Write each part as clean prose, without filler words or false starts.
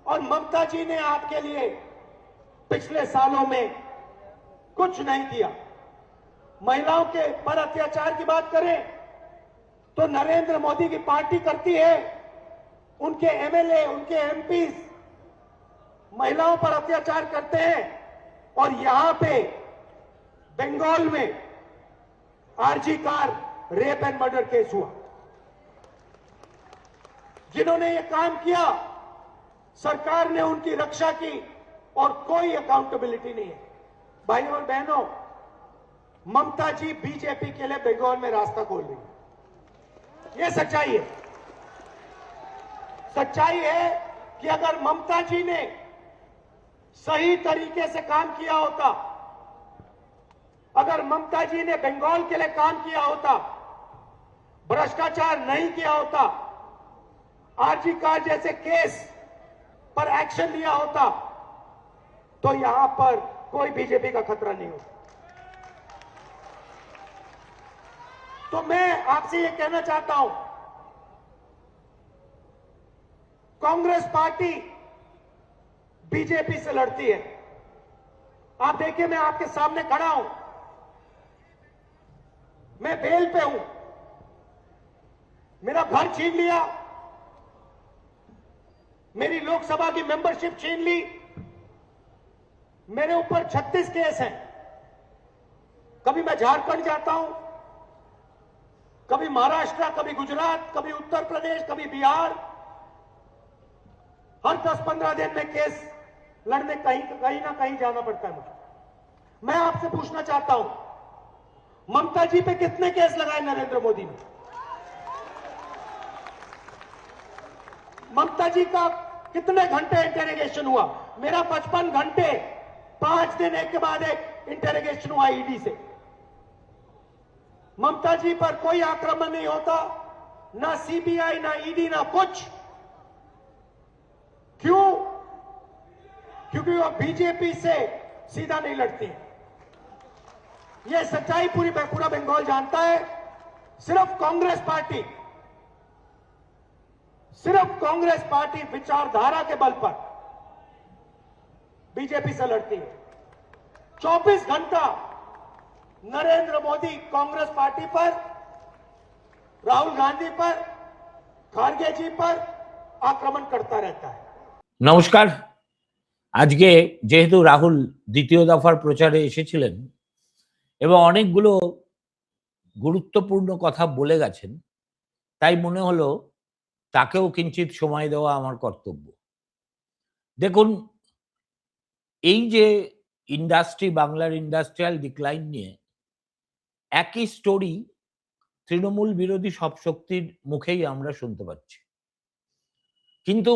और ममता जी ने आपके लिए पिछले सालों में कुछ नहीं किया। महिलाओं के पर अत्याचार की बात करें तो नरेंद्र मोदी की पार्टी करती है, उनके एमएलए, उनके एमपी महिलाओं पर अत्याचार करते हैं। और यहां पे बंगाल में RG Kar rape and murder case हुआ। जिन्होंने ये काम किया, सरकार ने उनकी रक्षा की और कोई अकाउंटेबिलिटी नहीं है। भाइयों और बहनों, ममता जी बीजेपी के लिए बंगाल में रास्ता खोल रही है। यह सच्चाई है। सच्चाई है कि अगर ममता जी ने सही तरीके से काम किया होता, अगर ममता जी ने बंगाल के लिए काम किया होता, भ्रष्टाचार नहीं किया होता, आरजी कार जैसे केस पर एक्शन लिया होता, तो यहां पर कोई बीजेपी का खतरा नहीं होता। तो मैं आपसे यह कहना चाहता हूं, कांग्रेस पार्टी बीजेपी से लड़ती है। आप देखिए, मैं आपके सामने खड़ा हूं, मैं बेल पे हूं, मेरा घर छीन लिया, मेरी लोकसभा की मेंबरशिप छीन ली, मेरे ऊपर 36 केस हैं। कभी मैं झारखंड जाता हूं, कभी महाराष्ट्र, कभी गुजरात, कभी उत्तर प्रदेश, कभी बिहार। हर 10-15 दिन में केस लड़ने कहीं ना कहीं जाना पड़ता है मुझे। मैं आपसे पूछना चाहता हूं, ममता जी पे कितने केस लगाए नरेंद्र मोदी ने? ममता जी का कितने घंटे इंटेरोगेशन हुआ? मेरा 55 घंटे, 5 दिन एक के बाद एक इंटेरोगेशन हुआ ईडी से। ममता जी पर कोई आक्रमण नहीं होता, ना सीबीआई, ना ईडी, ना कुछ। क्यों? क्योंकि वो बीजेपी से सीधा नहीं लड़ती। यह सच्चाई पूरा बंगाल जानता है। सिर्फ कांग्रेस पार्टी विचारधारा के बल पर बीजेपी से लड़ती है। 24 घंटा नरेंद्र मोदी कांग्रेस पार्टी पर, राहुल गांधी पर, खारगे जी पर आक्रमण करता रहता है। नमस्कार। আজকে যেহেতু রাহুল দ্বিতীয় দফার প্রচারে এসেছিলেন এবং অনেকগুলো গুরুত্বপূর্ণ কথা বলে গেছেন, তাই মনে হলো তাকেও কিঞ্চিত সময় দেওয়া আমার কর্তব্য। দেখুন, এই যে বাংলার ইন্ডাস্ট্রিয়াল ডিক্লাইন নিয়ে একই স্টোরি তৃণমূল বিরোধী সব শক্তির মুখেই আমরা শুনতে পাচ্ছি, কিন্তু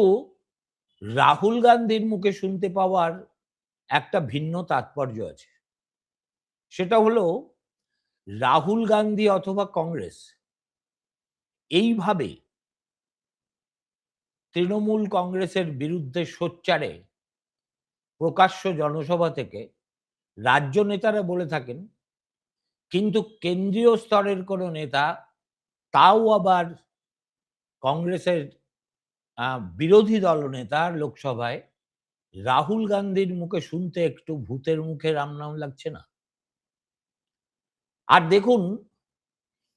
রাহুল গান্ধীর মুখে শুনতে পাওয়ার একটা ভিন্ন তাৎপর্য আছে। সেটা হলো, রাহুল গান্ধী অথবা কংগ্রেস এইভাবে তৃণমূল কংগ্রেসের বিরুদ্ধে সোচ্চারে প্রকাশ্য জনসভা থেকে রাজ্য নেতারা বলে থাকেন, কিন্তু কেন্দ্রীয় স্তরের কোনো নেতা, তাও আবার কংগ্রেসের বিরোধী দলনেতা লোকসভায় রাহুল গান্ধীর মুখে শুনতে একটু ভূতের মুখে রাম নাম লাগছে না? আর দেখুন,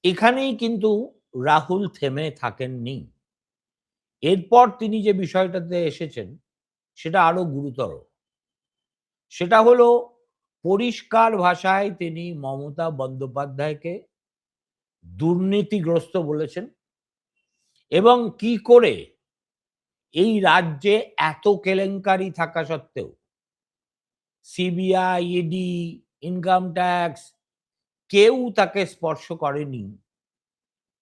এখানেই কিন্তু রাহুল থেমে থাকেননি। এরপর তিনি যে বিষয়টাতে এসেছেন সেটা আরো গুরুতর। সেটা হলো, পরিষ্কার ভাষায় তিনি মমতা বন্দ্যোপাধ্যায়কে দুর্নীতিগ্রস্ত বলেছেন এবং কি করে এই রাজ্যে এত কেলেঙ্কারি থাকা সত্ত্বেও সিবিআই, ইডি, ইনকাম ট্যাক্স কেউ তাকে স্পর্শ করেনি,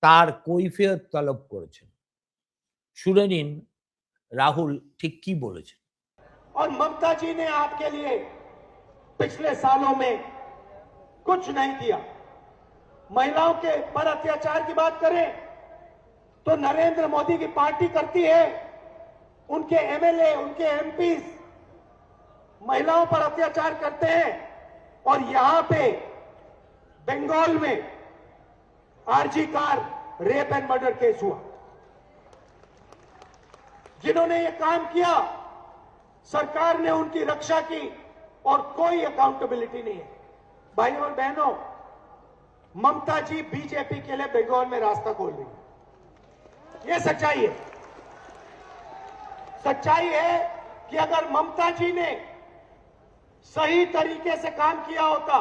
তার কৈফিয়ত তলব করেছেন। শুনে নিন রাহুল ঠিক কি বলেছেন। और ममता जी ने आपके लिए पिछले सालों में कुछ नहीं किया। महिलाओं के पर अत्याचार की बात करें तो नरेंद्र मोदी की पार्टी करती है, उनके एमएलए, उनके एमपी महिलाओं पर अत्याचार करते हैं, और यहां पे बंगाल में RG Kar rape and murder case हुआ। जिन्होंने ये काम किया, सरकार ने उनकी रक्षा की और कोई अकाउंटेबिलिटी नहीं है। भाइयों और बहनों, ममता जी बीजेपी के लिए बंगाल में रास्ता खोल रही है। यह सच्चाई है। सच्चाई है कि अगर ममता जी ने सही तरीके से काम किया होता,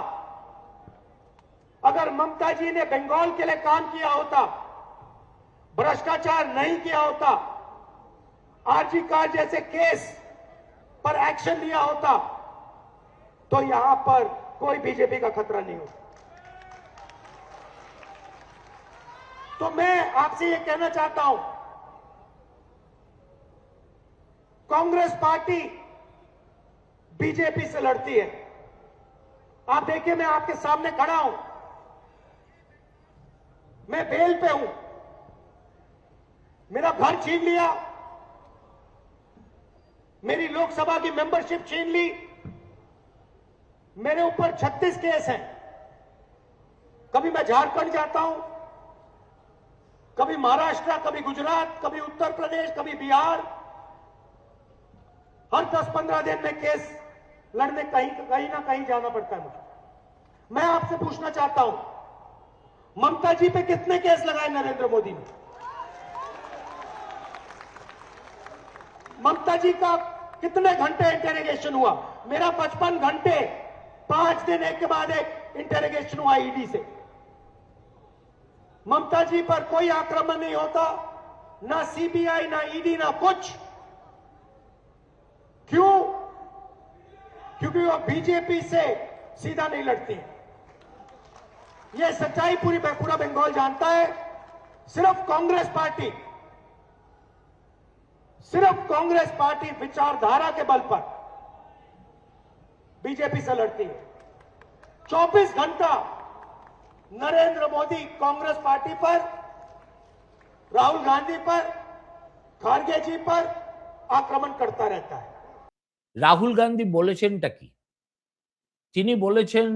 अगर ममता जी ने बंगाल के लिए काम किया होता, भ्रष्टाचार नहीं किया होता, आरजी कार जैसे केस पर एक्शन लिया होता, तो यहां पर कोई बीजेपी का खतरा नहीं होता। तो मैं आपसे यह कहना चाहता हूं, कांग्रेस पार्टी बीजेपी से लड़ती है। आप देखिए, मैं आपके सामने खड़ा हूं, मैं बेल पे हूं, मेरा घर छीन लिया, मेरी लोकसभा की मेंबरशिप छीन ली, मेरे ऊपर 36 केस हैं। कभी मैं झारखंड जाता हूं, कभी महाराष्ट्र, कभी गुजरात, कभी उत्तर प्रदेश, कभी बिहार। हर 10-15 दिन में केस लड़ने कहीं ना कहीं जाना पड़ता है मुझे। मैं आपसे पूछना चाहता हूं, ममता जी पे कितने केस लगाए नरेंद्र मोदी ने? ममता जी का कितने घंटे इंटेरोगेशन हुआ? मेरा 55 घंटे, 5 दिन एक के बाद एक इंटेरोगेशन हुआ ईडी से। ममता जी पर कोई आक्रमण नहीं होता, ना सीबीआई, ना ईडी, ना कुछ। क्यों? क्योंकि वो बीजेपी से सीधा नहीं लड़ती है। यह सच्चाई पूरा बंगाल जानता है। सिर्फ कांग्रेस पार्टी विचारधारा के बल पर बीजेपी से लड़ती है। 24 घंटा नरेंद्र मोदी कांग्रेस पार्टी पर, राहुल गांधी पर, खारगे जी पर आक्रमण करता रहता है। রাহুল গান্ধী বলেছেনটা কি? তিনি বলেছেন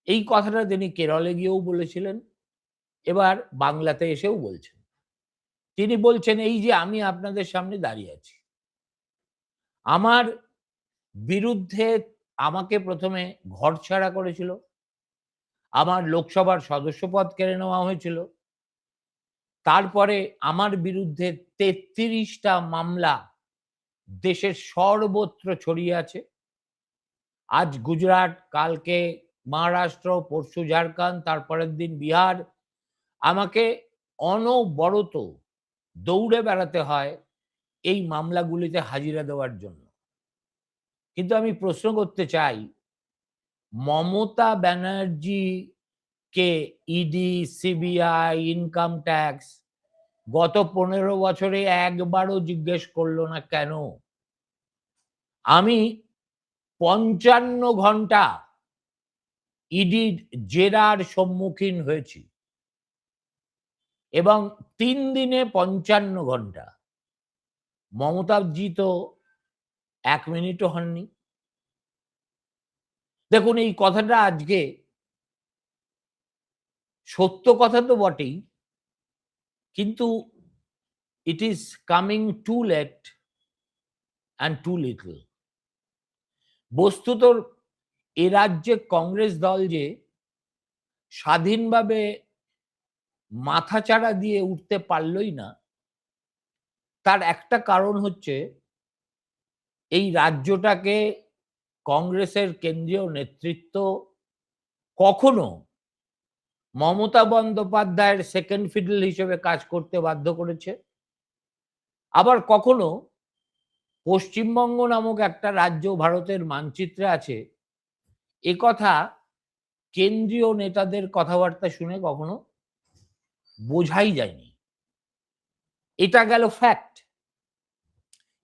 এই কথাটা তিনি কেরলে গিয়েও বলেছিলেন, এবার বাংলাতে এসেও বলছেন। তিনি বলছেন, এই যে আমি আপনাদের সামনে দাঁড়িয়ে আছি, আমার বিরুদ্ধে আমাকে প্রথমে ঘরছাড়া করেছিল, আমার লোকসভার সদস্যপদ কেড়ে নেওয়া হয়েছিল, তারপরে আমার বিরুদ্ধে ৩৩টা মামলা দেশের সর্বত্র ছড়িয়ে আছে। আজ গুজরাট, কালকে মহারাষ্ট্র, পরশু ঝাড়খণ্ড, তারপরের দিন বিহার। আমাকে অনবরত দৌড়ে বেড়াতে হয় এই মামলাগুলিতে হাজিরা দেওয়ার জন্য। কিন্তু আমি প্রশ্ন করতে চাই, মমতা ব্যানার্জিকে ইডি, সিবিআই, ইনকাম ট্যাক্স গত 15 বছরে একবারও জিজ্ঞেস করলো না কেন? আমি 55 ঘন্টা ইডির জেরার সম্মুখীন হয়েছি এবং 3 দিনে 55 ঘন্টা। মমতাজি তো 1 মিনিটও হননি। দেখুন, এই কথাটা আজকে সত্য কথা তো বটেই, কিন্তু it is coming too late and too little. বস্তুত এ রাজ্যে কংগ্রেস দল যে স্বাধীনভাবে মাথাচাড়া দিয়ে উঠতে পারলই না, তার একটা কারণ হচ্ছে এই রাজ্যটাকে কংগ্রেসের কেন্দ্রীয় নেতৃত্ব কখনো মমতা বন্দ্যোপাধ্যায়ের সেকেন্ড ফিডল হিসেবে কাজ করতে বাধ্য করেছে, আবার কখনো পশ্চিমবঙ্গ নামক একটা রাজ্য ভারতের মানচিত্রে আছে এ কথা কেন্দ্রীয় নেতাদের কথাবার্তা শুনে কখনো বোঝাই যায়নি। এটা গেল ফ্যাক্ট।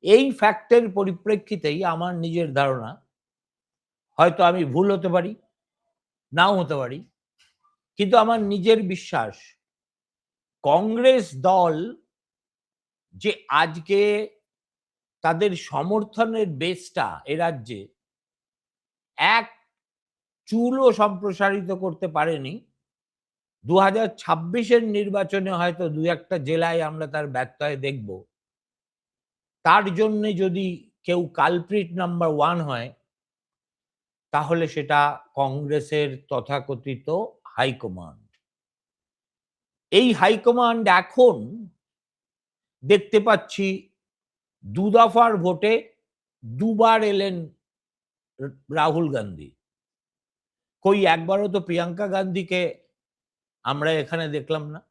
এই ফ্যাক্টের পরিপ্রেক্ষিতেই আমার নিজের ধারণা, হয়তো আমি ভুল হতে পারি, নাও হতে পারি, কিন্তু আমার নিজের বিশ্বাস কংগ্রেস দল যে আজকে তাদের সমর্থনের বেসটা এ রাজ্যে এক চুলও সম্প্রসারিত করতে পারেনি। 2026-এর নির্বাচনে হয়তো দু একটা জেলায় আমরা তার ব্যত্যয় দেখব। তার জন্যে যদি কেউ কালপ্রিট নাম্বার 1 হয়, তাহলে সেটা কংগ্রেসের তথাকথিত হাইকমান্ড। এই হাইকমান্ড এখন দেখতে পাচ্ছি দুদফার ভোটে দুবার এলেন রাহুল গান্ধী। কই একবারও তো প্রিয়াঙ্কা গান্ধীকে আমরা এখানে দেখলাম না।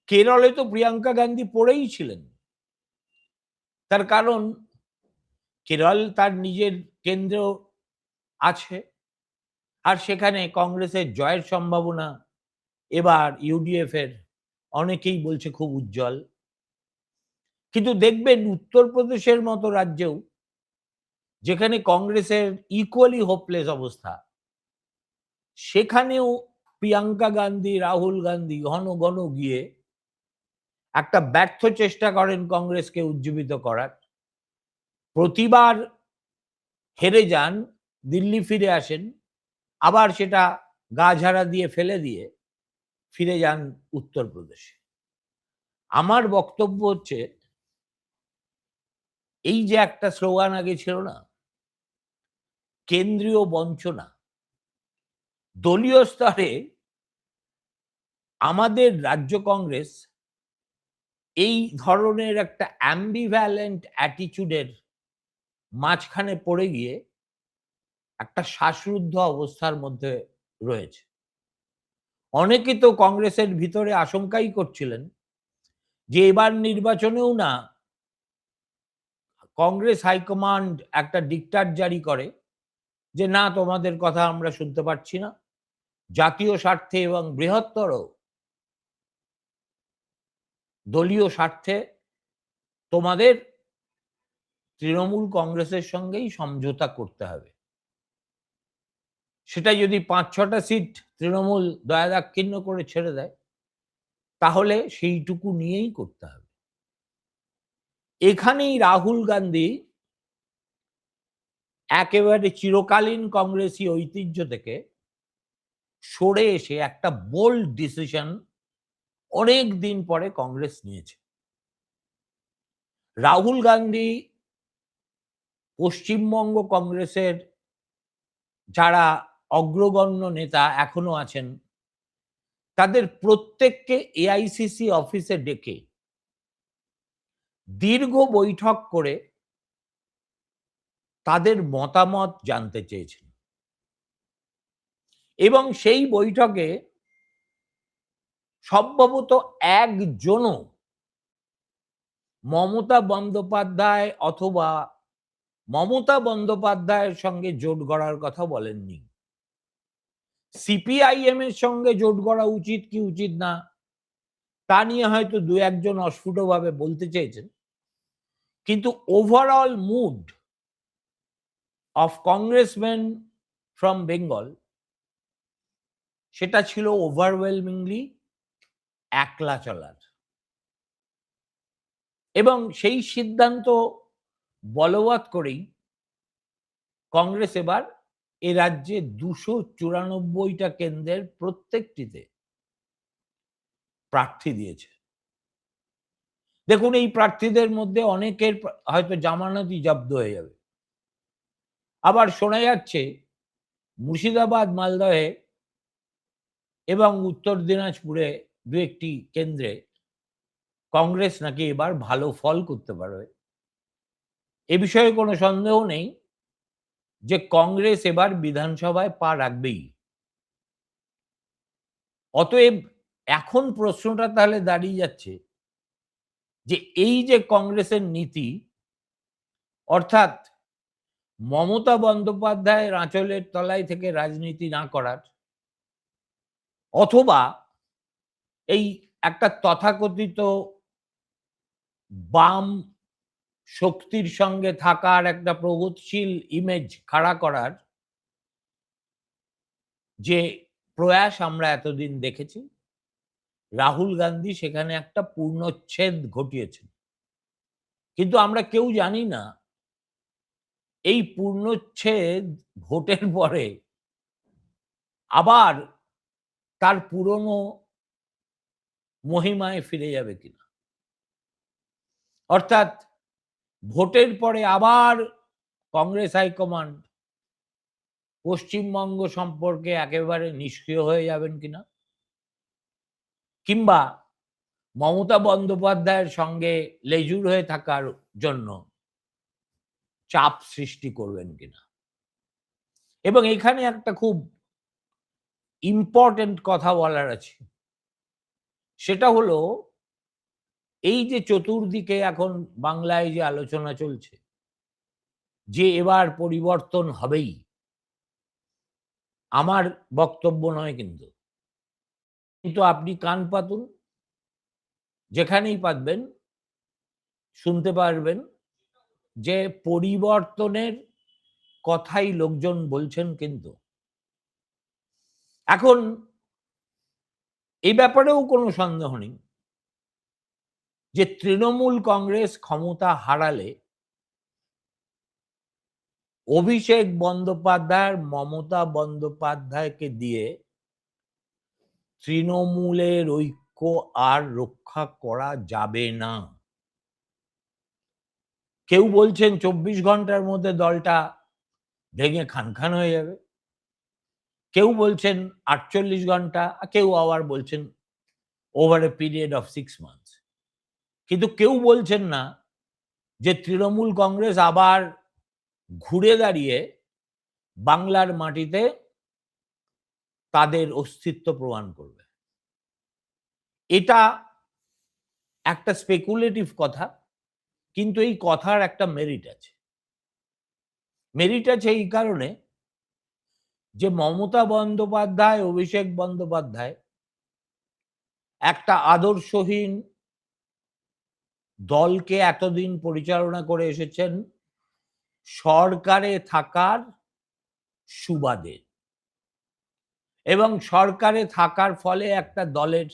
কেরলে তো প্রিয়াঙ্কা গান্ধী পড়েই ছিলেন। তার কারণ কেরল তার নিজের কেন্দ্র আছে, আর সেখানে কংগ্রেসের জয়ের সম্ভাবনা এবার ইউডিএফ এর অনেকেই বলছে খুব উজ্জ্বল। কিন্তু দেখবেন উত্তরপ্রদেশের মতো রাজ্যেও, যেখানে কংগ্রেসের ইকুয়ালি হোপলেস অবস্থা, সেখানেও প্রিয়াঙ্কা গান্ধী, রাহুল গান্ধী ঘন ঘন গিয়ে একটা ব্যর্থ চেষ্টা করেন কংগ্রেসকে উজ্জীবিত করার। প্রতিবার হেরে যান, দিল্লি ফিরে আসেন, আবার সেটা গা ঝাড়া দিয়ে ফেলে দিয়ে ফিরে যান উত্তরপ্রদেশে। আমার বক্তব্য হচ্ছে, এই যে একটা স্লোগান আগে ছিল না, কেন্দ্রীয় বঞ্চনা, দলীয় স্তরে আমাদের রাজ্য কংগ্রেস এই ধরনের একটা অ্যাম্বিভ্যালেন্ট অ্যাটিচিউডের মাঝখানে পড়ে গিয়ে একটা শ্বাসরুদ্ধ অবস্থার মধ্যে রয়েছে। অনেকে তো কংগ্রেসের ভিতরে আশঙ্কাই করছিলেন যে এবার নির্বাচনেও না কংগ্রেস হাইকমান্ড একটা ডিক্টাট জারি করে যে না, তোমাদের কথা আমরা শুনতে পাচ্ছি না, জাতীয় স্বার্থে এবং বৃহত্তর দলীয় স্বার্থে তোমাদের তৃণমূল কংগ্রেসের সঙ্গেই সমঝোতা করতে হবে। সেটা যদি 5-6টা সিট তৃণমূল দয়াদাক্ষিণ্য করে ছেড়ে দেয়, তাহলে সেইটুকু নিয়েই করতে হবে। এখানেই রাহুল গান্ধী একেবারে চিরকালীন কংগ্রেসী ঐতিহ্য থেকে সরে এসে একটা বোল্ড ডিসিশন অনেক দিন পরে কংগ্রেস নিয়েছে। রাহুল গান্ধী পশ্চিমবঙ্গ কংগ্রেসের যারা অগ্রগণ্য নেতা এখনো আছেন, তাদের প্রত্যেককে এআইসিসি অফিসে ডেকে দীর্ঘ বৈঠক করে তাদের মতামত জানতে চেয়েছেন, এবং সেই বৈঠকে সম্ভবত একজনও মমতা বন্দ্যোপাধ্যায় অথবা মমতা বন্দ্যোপাধ্যায়ের সঙ্গে জোট গড়ার কথা বলেননি। সিপিআইএম এর সঙ্গে জোট গড়া উচিত কি উচিত না, তা নিয়ে হয়তো দু একজন অস্ফুটভাবে বলতে চেয়েছেন, কিন্তু overall mood of Congressman from Bengal সেটা ছিল ওভারওয়েলমিংলি একলা চলার। এবং সেই সিদ্ধান্ত বলবৎ করেই কংগ্রেস এবার এ রাজ্যে 294টা কেন্দ্রের প্রত্যেকটিতে প্রার্থী দিয়েছে। দেখুন, এই প্রার্থীদের মধ্যে অনেকের হয়তো জামানতই জব্দ হয়ে যাবে। আবার শোনা যাচ্ছে মুর্শিদাবাদ, মালদহে এবং উত্তর দিনাজপুরে দু একটি কেন্দ্রে কংগ্রেস নাকি এবার ভালো ফল করতে পারবে। এ বিষয়ে কোনো সন্দেহ নেই যে কংগ্রেস এবার বিধানসভায় পা রাখবেই। অতএব এখন প্রশ্নটা তাহলে দাঁড়িয়ে যাচ্ছে যে এই যে কংগ্রেসের নীতি, অর্থাৎ মমতা বন্দ্যোপাধ্যায়ের আঁচলের তলায় থেকে রাজনীতি না করার, অথবা এই একটা তথাকথিত বাম শক্তির সঙ্গে থাকার একটা প্রগতিশীল ইমেজ খাড়া করার যে প্রয়াস আমরা এতদিন দেখেছি, রাহুল গান্ধী সেখানে একটা পূর্ণচ্ছেদ ঘটিয়েছেন। কিন্তু আমরা কেউ জানি না এই পূর্ণচ্ছেদ ভোটের পরে আবার তার পুরনো মহিমায় ফিরে যাবে কিনা। অর্থাৎ ভোটের পরে আবার কংগ্রেস হাইকমান্ড পশ্চিমবঙ্গ সম্পর্কে একেবারে নিষ্ক্রিয় হয়ে যাবেন কিনা, কিংবা মমতা বন্দ্যোপাধ্যায়ের সঙ্গে লেজুর হয়ে থাকার জন্য চাপ সৃষ্টি করবেন কিনা। এবং এখানে একটা খুব ইম্পর্টেন্ট কথা বলার আছে, সেটা হলো এই যে চতুর্দিকে এখন বাংলায় যে আলোচনা চলছে যে এবার পরিবর্তন হবেই, আমার বক্তব্য নয় কিন্তু আপনি কান পাতুন, যেখানেই পাতবেন শুনতে পারবেন যে পরিবর্তনের কথাই লোকজন বলছেন। কিন্তু এখন এই ব্যাপারেও কোনো সন্দেহ নেই যে তৃণমূল কংগ্রেস ক্ষমতা হারালে অভিষেক বন্দ্যোপাধ্যায় মমতা বন্দ্যোপাধ্যায়কে দিয়ে তৃণমূলের ঐক্য আর রক্ষা করা যাবে না। কেউ বলছেন 24 ঘন্টার মধ্যে দলটা ভেঙে খানখান হয়ে যাবে, কেউ বলছেন 48 ঘন্টা, কেউ আবার বলছেন over a period of 6 months. কিন্তু কেউ বলছেন না যে তৃণমূল কংগ্রেস আবার ঘুরে দাঁড়িয়ে বাংলার মাটিতে তাদের অস্তিত্ব প্রমাণ করবে। এটা একটা স্পেকুলেটিভ কথা, কিন্তু এই কথার একটা মেরিট আছে। মেরিট আছে এই কারণে যে মমতা বন্দ্যোপাধ্যায় অভিষেক বন্দ্যোপাধ্যায় একটা আদর্শহীন দলকে এতদিন পরিচালনা করে এসেছেন সরকারে থাকার সুবাদে, এবং সরকারে থাকার ফলে একটা দলের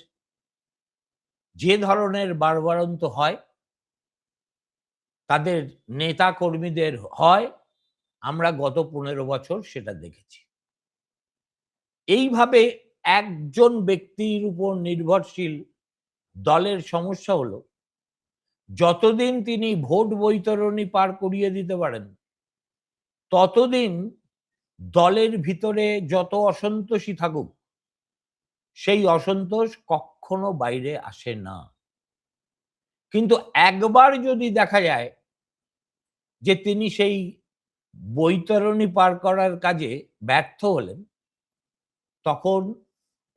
যে ধরনের বাড়বাড়ন্ত হয় তাদের নেতা কর্মীদের হয়, আমরা গত 15 বছর সেটা দেখেছি। এইভাবে একজন ব্যক্তির উপর নির্ভরশীল দলের সমস্যা হলো যতদিন তিনি ভোট বৈতরণী পার করিয়ে দিতে পারেন ততদিন দলের ভিতরে যত অসন্তোষী থাকুক সেই অসন্তোষ কখনো বাইরে আসে না। কিন্তু একবার যদি দেখা যায় যে তিনি সেই বৈতরণী পার করার কাজে ব্যর্থ হলেন, তখন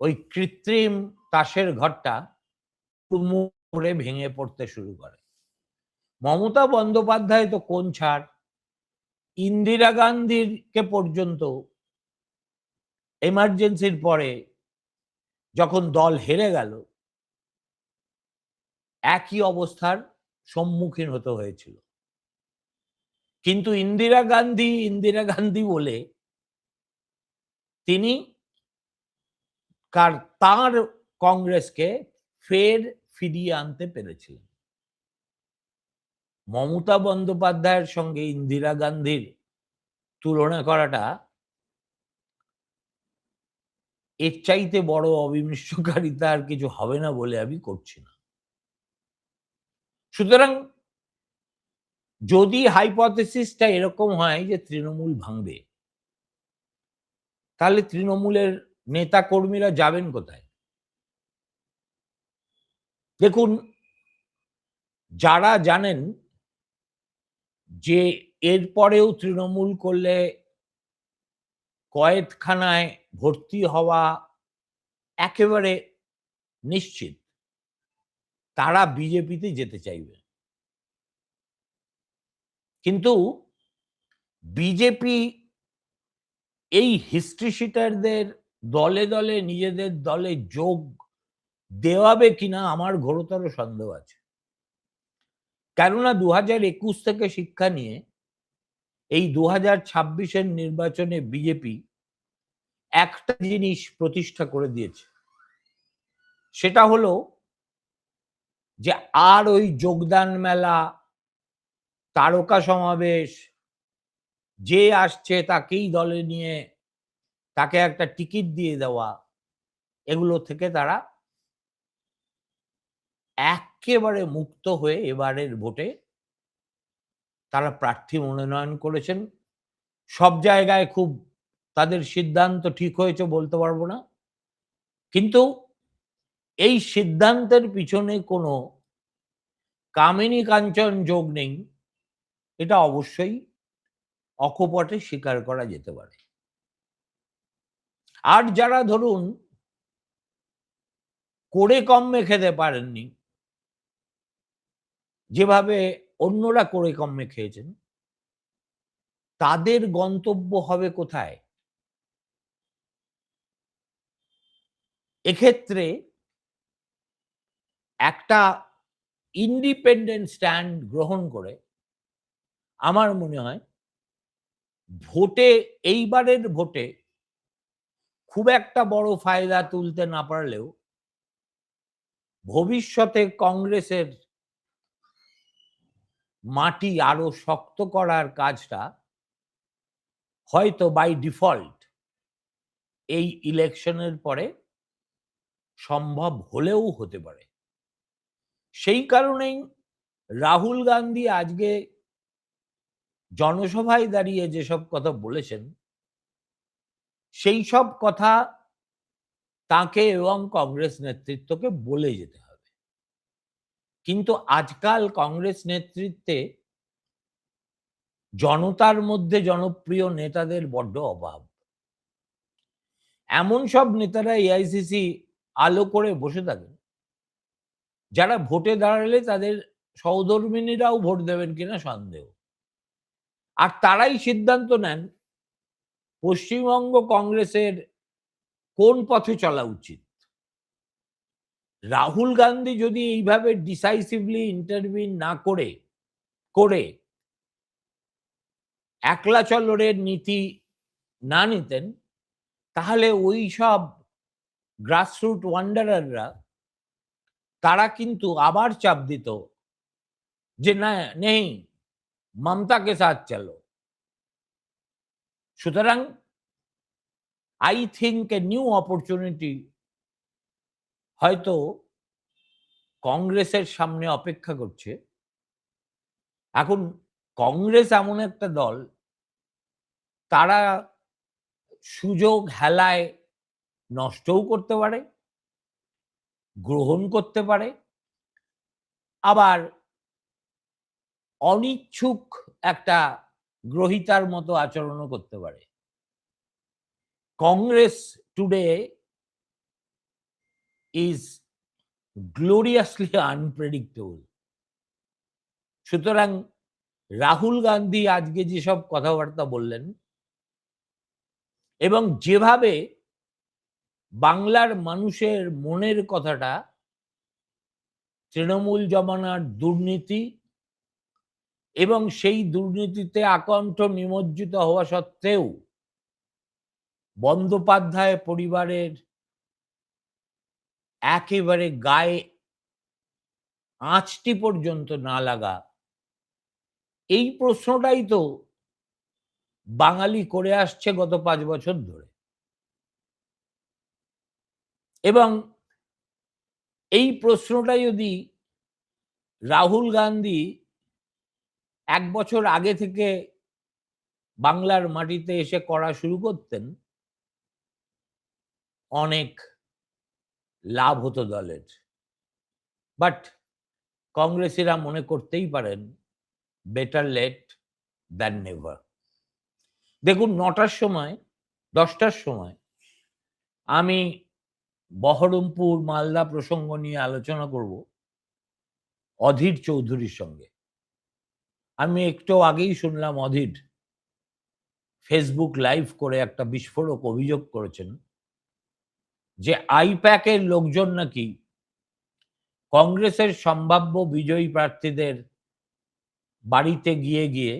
ওই কৃত্রিম তাসের ঘরটা করে ভেঙে পড়তে শুরু করে। মমতা বন্দ্যোপাধ্যায় তো কোন ছাড়, ইন্দিরা গান্ধীকে পর্যন্ত এমার্জেন্সির পরে যখন দল হেরে গেল একই অবস্থার সম্মুখীন হতে হয়েছিল। কিন্তু ইন্দিরা গান্ধী বলে তিনি তার কংগ্রেসকে ফের ফিরিয়ে আনতে পেরেছিলেন। মমতা বন্দ্যোপাধ্যায়ের সঙ্গে ইন্দিরা গান্ধীর তুলনা করাটা এর চাইতে বড় অবিমৃষ্যকারিতা আর কিছু হবে না বলে আমি করছি না। সুতরাং যদি হাইপোথেসিসটা এরকম হয় যে তৃণমূল ভাঙবে, তাহলে তৃণমূলের নেতা কর্মীরা যাবেন কোথায়? দেখুন, যারা জানেন যে এরপরেও তৃণমূল করলে কয়েদখানায় ভর্তি হওয়া একেবারে নিশ্চিত, তারা বিজেপিতে যেতে চাইবে। কিন্তু বিজেপি এই হিস্ট্রি শিটারদের দলে দলে নিজেদের দলে যোগ দেওয়াবে কিনা আমার ঘোরতর সন্দেহ আছে। কেননা 2021 থেকে শিক্ষা নিয়ে এই 2026-এর নির্বাচনে বিজেপি একটা জিনিস প্রতিষ্ঠা করে দিয়েছে, সেটা হলো যে আর ওই যোগদান মেলা তারকা সমাবেশ, যে আসছে তাকেই দলে নিয়ে তাকে একটা টিকিট দিয়ে দেওয়া, এগুলো থেকে তারা একেবারে মুক্ত হয়ে এবারের ভোটে তারা প্রার্থী মনোনয়ন করেছেন। সব জায়গায় খুব তাদের সিদ্ধান্ত ঠিক হয়েছে বলতে পারবো না, কিন্তু এই সিদ্ধান্তের পিছনে কোনো কামিনী কাঞ্চন যোগ নেই, এটা অবশ্যই অকপটে স্বীকার করা যেতে পারে। আর যারা ধরুন করে কমে খেতে পারেননি, যেভাবে অন্যরা করে কমে খেয়েছেন, তাদের গন্তব্য হবে কোথায়? এক্ষেত্রে একটা ইন্ডিপেন্ডেন্ট স্ট্যান্ড গ্রহণ করে আমার মনে হয় ভোটে, এইবারের ভোটে খুব একটা বড় ফায়দা তুলতে না পারলেও ভবিষ্যতে কংগ্রেসের মাটি আরো শক্ত করার কাজটা হয়তো বাই ডিফল্ট এই ইলেকশনের পরে সম্ভব হলেও হতে পারে। সেই কারণেই রাহুল গান্ধী আজকে জনসভায় দাঁড়িয়ে যেসব কথা বলেছেন, সেই সব কথা তাকে এবং কংগ্রেস নেতৃত্বকে বলে যেতে হবে। কিন্তু আজকাল কংগ্রেস নেতৃত্বে জনতার মধ্যে জনপ্রিয় নেতাদের বড্ড অভাব। এমন সব নেতারা এআইসিসি আলো করে বসে থাকেন, যারা ভোটে দাঁড়ালে তাদের সহধর্মিণীরাও ভোট দেবেন কিনা সন্দেহ। আর তারাই সিদ্ধান্ত নেন পশ্চিমবঙ্গ কংগ্রেসের কোন পথে চলা উচিত। রাহুল গান্ধী যদি এইভাবে ডিসাইসিভলি ইন্টারভিন না করে একলা চলরের নীতি না নিতেন, তাহলে ওই সব গ্রাসরুট ওয়ান্ডারাররা তারা কিন্তু আবার চাপ দিত যে না, নেই, মমতাকে সাথ চলো। সুতরাং I think a new opportunity হয়তো কংগ্রেসের সামনে অপেক্ষা করছে। এখন কংগ্রেস এমন একটা দল, তারা সুযোগ হেলায় নষ্টও করতে পারে, গ্রহণ করতে পারে, আবার অনিচ্ছুক একটা গ্রহীতার মতো আচরণও করতে পারে। Congress today is gloriously unpredictable. সুতরাং রাহুল গান্ধী আজকে যেসব কথাবার্তা বললেন এবং যেভাবে বাংলার মানুষের মনের কথাটা তৃণমূল জমানার দুর্নীতি এবং সেই দুর্নীতিতে আকণ্ঠ নিমজ্জিত হওয়া সত্ত্বেও বন্দ্যোপাধ্যায় পরিবারের একেবারে গায়ে আঁচটি পর্যন্ত না লাগা, এই প্রশ্নটাই তো বাঙালি করে আসছে গত 5 বছর ধরে। এবং এই প্রশ্নটা যদি রাহুল গান্ধী 1 বছর আগে থেকে বাংলার মাটিতে এসে করা শুরু করতেন, অনেক লাভ হতো দলের। বাট কংগ্রেসীরা মনে করতেই পারেন বেটার লেট দ্যান নেভার। দেখুন, 9টার সময়, 10টার সময় আমি বহরমপুর মালদা প্রসঙ্গ নিয়ে আলোচনা করব অধীর চৌধুরীর সঙ্গে। আমি একটু আগেই শুনলাম অধীর ফেসবুক লাইভ করে একটা বিস্ফোরক অভিযোগ করেছেন যে আইপ্যাকের লোকজন নাকি কংগ্রেসের সম্ভাব্য বিজয়ী প্রার্থীদের বাড়িতে গিয়ে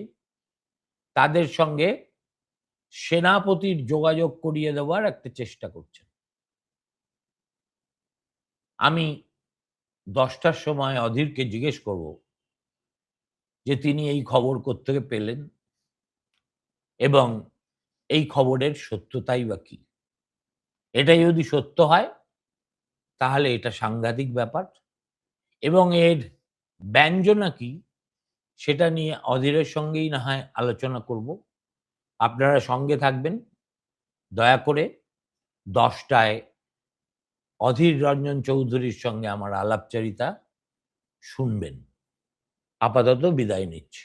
তাদের সঙ্গে সেনাপতির যোগাযোগ করিয়ে দেওয়ার একটা চেষ্টা করছেন। আমি 10টার সময় অধীরকে জিজ্ঞেস করব যে তিনি এই খবর কোত্থেকে পেলেন এবং এই খবরের সত্যতাই বা কি। এটা যদি সত্য হয় তাহলে এটা সাংঘাতিক ব্যাপার এবং এর ব্যঞ্জনা কি সেটা নিয়ে অধীরের সঙ্গেই না হয় আলোচনা করব। আপনারা সঙ্গে থাকবেন। দয়া করে 10টায় অধীর রঞ্জন চৌধুরীর সঙ্গে আমার আলাপচারিতা শুনবেন। আপাতত বিদায় নিচ্ছি।